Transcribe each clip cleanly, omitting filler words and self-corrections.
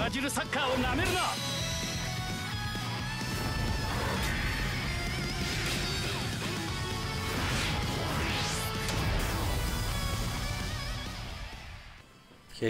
Hey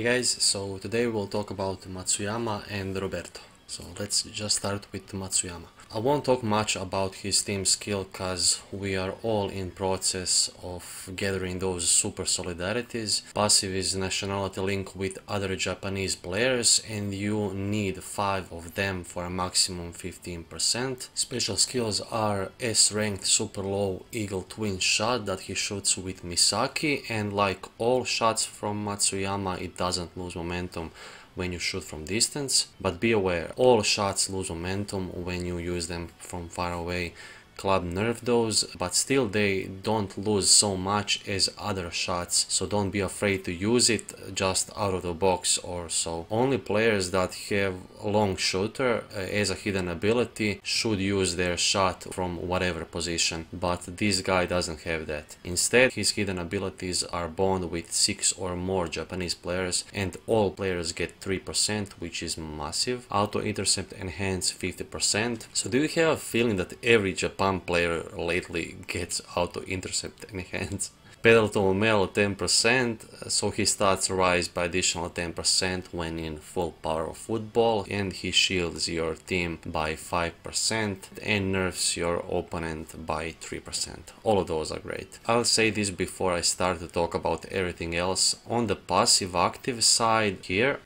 guys, so today we'll talk about Matsuyama and Roberto. So let's just start with Matsuyama. I won't talk much about his team skill cause we are all in process of gathering those super solidarities. Passive is nationality link with other Japanese players and you need 5 of them for a maximum 15%. Special skills are S ranked super low eagle twin shot that he shoots with Misaki, and like all shots from Matsuyama it doesn't lose momentum when you shoot from distance, but be aware, all shots lose momentum when you use them from far away. Club nerfed those, but still they don't lose so much as other shots, so don't be afraid to use it just out of the box or so. Only players that have long shooter as a hidden ability should use their shot from whatever position, but this guy doesn't have that. Instead, his hidden abilities are bound with 6 or more Japanese players and all players get 3%, which is massive. Auto intercept enhance 50%. So do you have a feeling that every Japan player lately gets auto intercept enhance? Pedal to melee 10%, so his stats rise by additional 10% when in full power of football, and he shields your team by 5% and nerfs your opponent by 3%. All of those are great. I'll say this before I start to talk about everything else. On the passive active side here,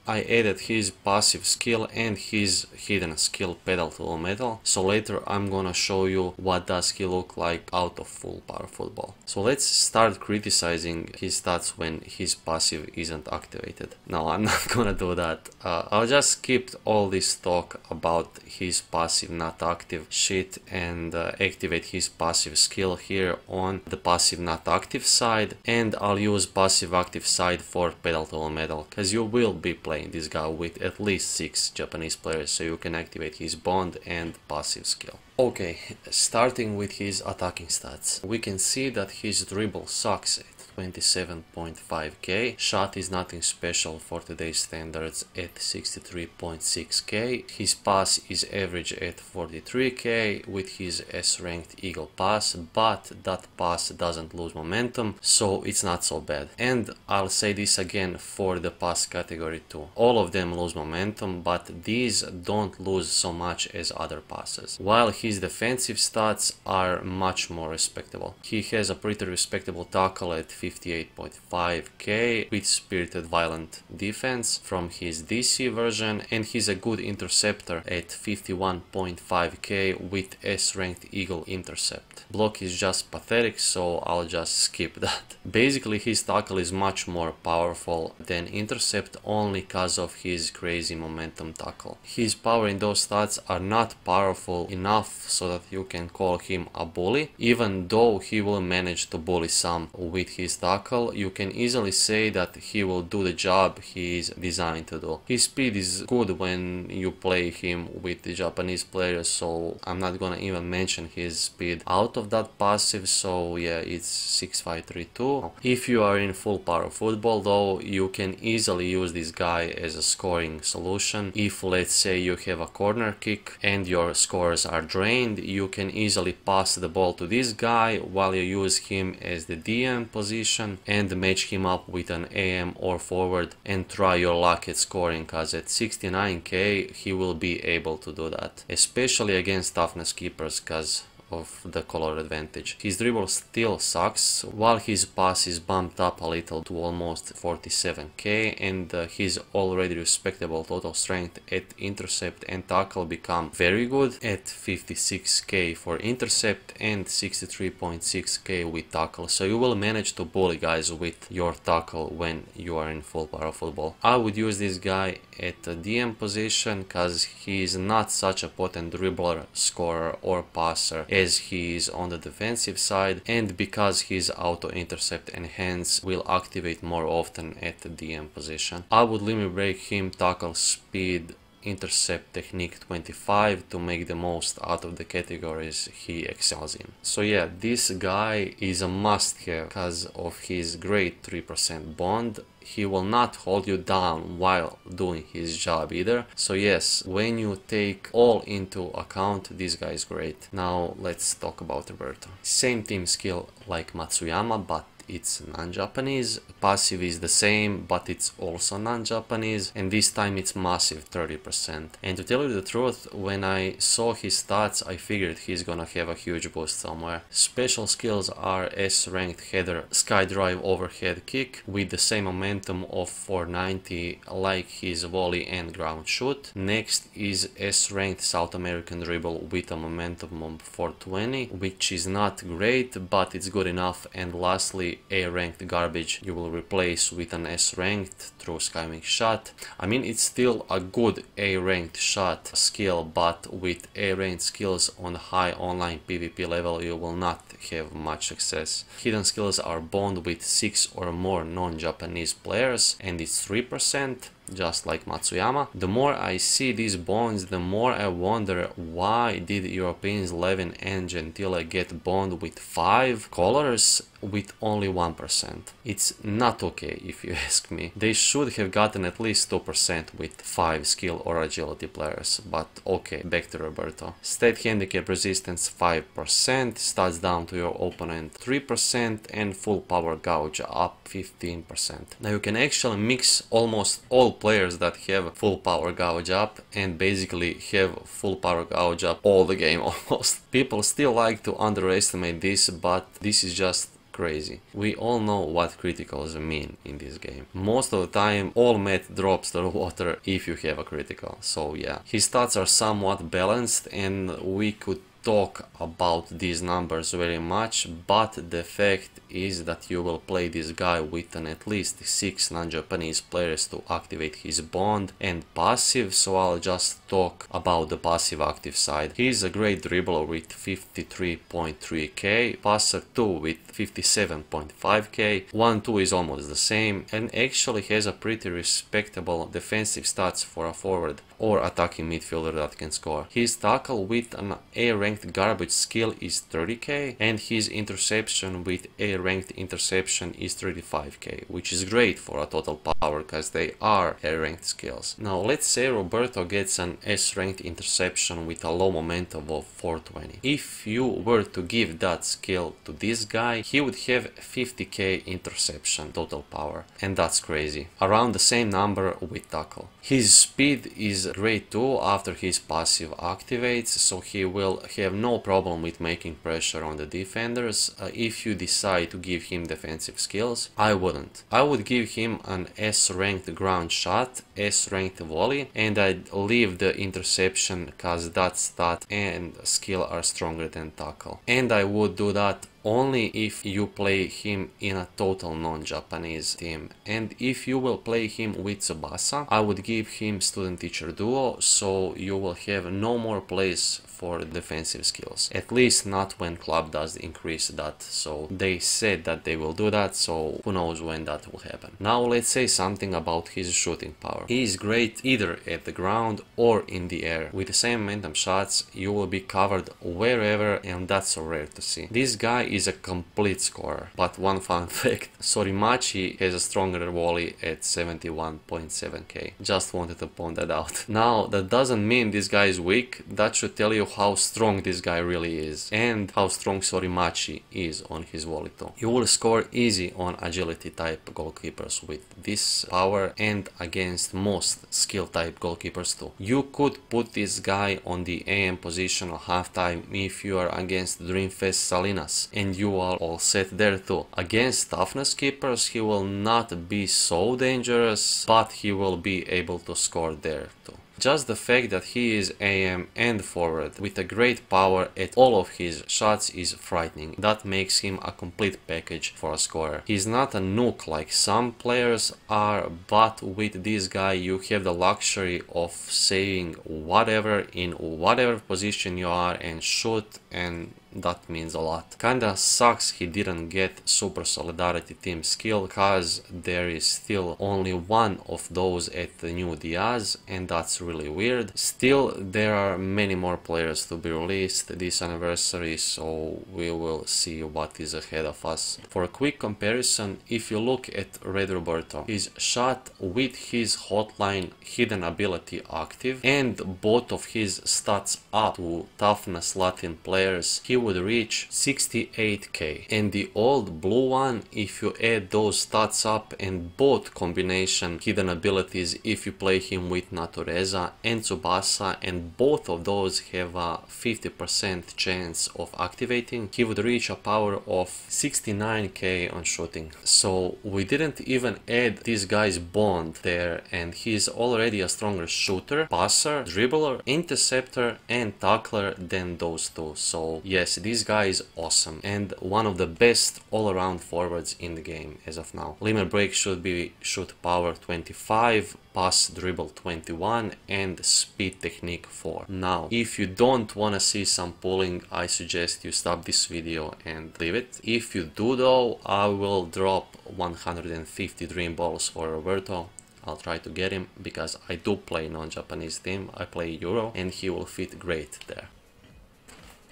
I added his passive skill and his hidden skill pedal to metal, so later I'm gonna show you what does he look like out of full power football. So let's start criticizing his stats when his passive isn't activated. No, I'm not gonna do that. I'll just skip all this talk about his passive not active shit and activate his passive skill here on the passive not active side, and I'll use passive active side for pedal to metal, because you will be playing this guy with at least 6 Japanese players, so you can activate his bond and passive skill. Okay, starting with his attacking stats, we can see that his dribble sucks at 27.5k, shot is nothing special for today's standards at 63.6k, his pass is average at 43k with his S ranked eagle pass, but that pass doesn't lose momentum, so it's not so bad. And I'll say this again for the pass category too, all of them lose momentum, but these don't lose so much as other passes, while his defensive stats are much more respectable. He has a pretty respectable tackle at 58.5k with spirited violent defense from his DC version, and he's a good interceptor at 51.5k with S ranked eagle intercept. Block is just pathetic, so I'll just skip that. Basically his tackle is much more powerful than intercept only cause of his crazy momentum tackle. His power in those stats are not powerful enough so that you can call him a bully, even though he will manage to bully some with his tackle. You can easily say that he will do the job he is designed to do. His speed is good when you play him with the Japanese players, so I'm not gonna even mention his speed out of that passive, so yeah, it's 6532. If you are in full power football though, you can easily use this guy as a scoring solution. If let's say you have a corner kick and your scores are drained, you can easily pass the ball to this guy while you use him as the DM position and match him up with an AM or forward and try your luck at scoring, cause at 69k he will be able to do that, especially against toughness keepers cause of the color advantage. His dribble still sucks, while his pass is bumped up a little to almost 47k, and his already respectable total strength at intercept and tackle become very good at 56k for intercept and 63.6k with tackle, so you will manage to bully guys with your tackle when you are in full power football. I would use this guy at the DM position cause he is not such a potent dribbler, scorer or passer as he is on the defensive side, and because his auto intercept enhance will activate more often at the DM position. I would limit break him tackle speed intercept technique 25 to make the most out of the categories he excels in. So yeah, this guy is a must-have because of his great 3% bond. He will not hold you down while doing his job either. So yes, when you take all into account, this guy is great. Now let's talk about Roberto. Same team skill like Matsuyama, but it's non-Japanese. Passive is the same, but it's also non-Japanese, and this time it's massive 30%. And to tell you the truth, when I saw his stats, I figured he's gonna have a huge boost somewhere. Special skills are S-ranked header, skydrive overhead kick with the same momentum of 490 like his volley and ground shoot. Next is S-ranked South American dribble with a momentum of 420, which is not great, but it's good enough. And lastly, A-ranked garbage you will replace with an S-ranked through skywing shot. I mean, it's still a good A-ranked shot skill, but with A-ranked skills on high online PvP level you will not have much success. Hidden skills are bond with 6 or more non-Japanese players, and it's 3%. Just like Matsuyama. The more I see these bonds, the more I wonder why did Europeans Levin and Gentile get bond with 5 colors with only 1%. It's not okay if you ask me. They should have gotten at least 2% with 5 skill or agility players, but okay, back to Roberto. Stat handicap resistance 5%, stats down to your opponent 3%, and full power gouge up 15%. Now you can actually mix almost all players that have full power gouge up and basically have full power gouge up all the game almost. People still like to underestimate this, but this is just crazy. We all know what criticals mean in this game. Most of the time all mat drops to the water if you have a critical. So yeah, his stats are somewhat balanced and we could talk about these numbers very much, but the fact is that you will play this guy with at least 6 non-Japanese players to activate his bond and passive, so I'll just talk about the passive active side. He's a great dribbler with 53.3k, passer 2 with 57.5k, 1-2 is almost the same, and actually has a pretty respectable defensive stats for a forward or attacking midfielder that can score. His tackle with an A-ranked garbage skill is 30k, and his interception with A-ranked interception is 35k, which is great for a total power because they are A-ranked skills. Now let's say Roberto gets an S-ranked interception with a low momentum of 420. If you were to give that skill to this guy, he would have 50k interception total power, and that's crazy. Around the same number with tackle. His speed is great too after his passive activates, so he will have no problem with making pressure on the defenders. If you decide to give him defensive skills, I wouldn't. I would give him an S-ranked ground shot, S-ranked volley, and I'd leave the interception because that stat and skill are stronger than tackle. And I would do that only if you play him in a total non-Japanese team. And if you will play him with Tsubasa, I would give him student-teacher duo, so you will have no more place for defensive skills. At least not when club does increase that. So they said that they will do that, so who knows when that will happen. Now let's say something about his shooting power. He is great either at the ground or in the air. With the same momentum shots, you will be covered wherever, and that's so rare to see. This guy is a complete scorer. But one fun fact, Sorimachi has a stronger volley at 71.7k. Just wanted to point that out. Now that doesn't mean this guy is weak, that should tell you how strong this guy really is and how strong Sorimachi is on his volley too. You will score easy on agility type goalkeepers with this power and against most skill type goalkeepers too. You could put this guy on the AM position at halftime if you are against Dreamfest Salinas, and you are all set there too. Against toughness keepers he will not be so dangerous, but he will be able to score there too. Just the fact that he is AM and forward with a great power at all of his shots is frightening. That makes him a complete package for a scorer. He's not a nuke like some players are, but with this guy you have the luxury of saving whatever in whatever position you are and shoot, and that means a lot. Kinda sucks he didn't get Super Solidarity Team skill, cause there is still only one of those at the new Diaz, and that's really weird. Still, there are many more players to be released this anniversary, so we will see what is ahead of us. For a quick comparison, if you look at Red Roberto, his shot with his hotline hidden ability active and both of his stats up to toughness Latin players, he would reach 68k. And the old blue one, if you add those stats up and both combination hidden abilities, if you play him with Natureza and Tsubasa, and both of those have a 50% chance of activating, he would reach a power of 69k on shooting. So we didn't even add this guy's bond there, and he's already a stronger shooter, passer, dribbler, interceptor and tackler than those two. So yes, this guy is awesome and one of the best all-around forwards in the game as of now. Limit break should be shoot power 25, pass dribble 21 and speed technique 4. Now, if you don't want to see some pulling, I suggest you stop this video and leave it. If you do though, I will drop 150 dream balls for Roberto. I'll try to get him because I do play non-Japanese team, I play Euro and he will fit great there.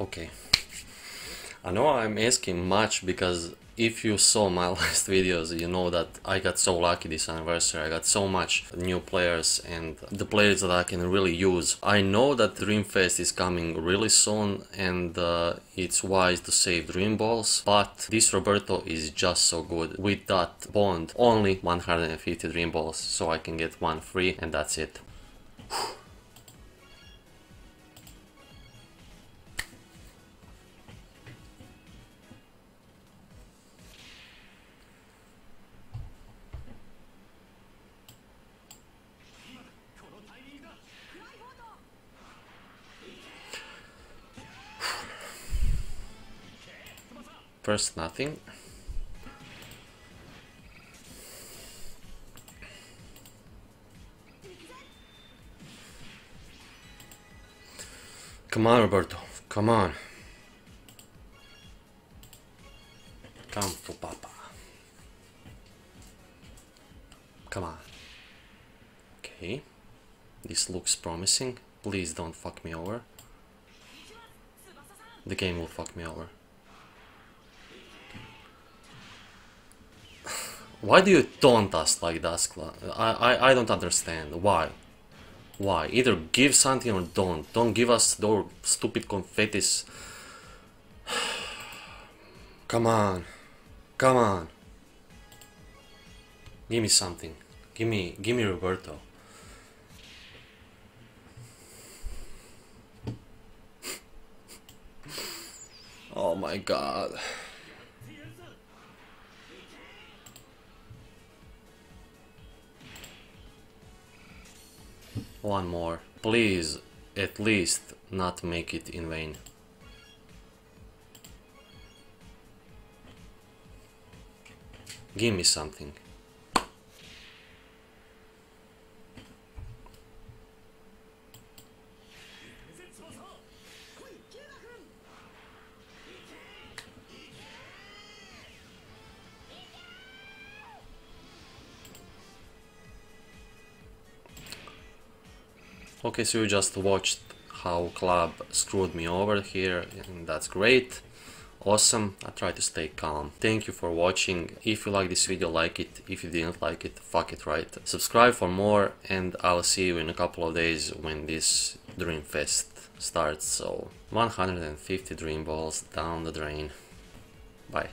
Okay, I know I'm asking much because if you saw my last videos, you know that I got so lucky this anniversary. I got so much new players and the players that I can really use. I know that Dreamfest is coming really soon and it's wise to save Dream Balls, but this Roberto is just so good. With that bond, only 150 Dream Balls, so I can get one free and that's it. First nothing. Come on, Roberto, come on. Come to Papa. Come on. Okay, this looks promising. Please don't fuck me over. The game will fuck me over. Why do you taunt us like that, Skla? I don't understand. Why? Why? Either give something or don't. Don't give us those stupid confettis. Come on. Come on. Give me something. Give me Roberto. Oh my god. One more. Please, at least not make it in vain. Give me something. Okay, so you just watched how Club screwed me over here, and that's great. Awesome. I try to stay calm. Thank you for watching. If you like this video, like it. If you didn't like it, fuck it, right? Subscribe for more, and I'll see you in a couple of days when this Dreamfest starts. So 150 dream balls down the drain. Bye.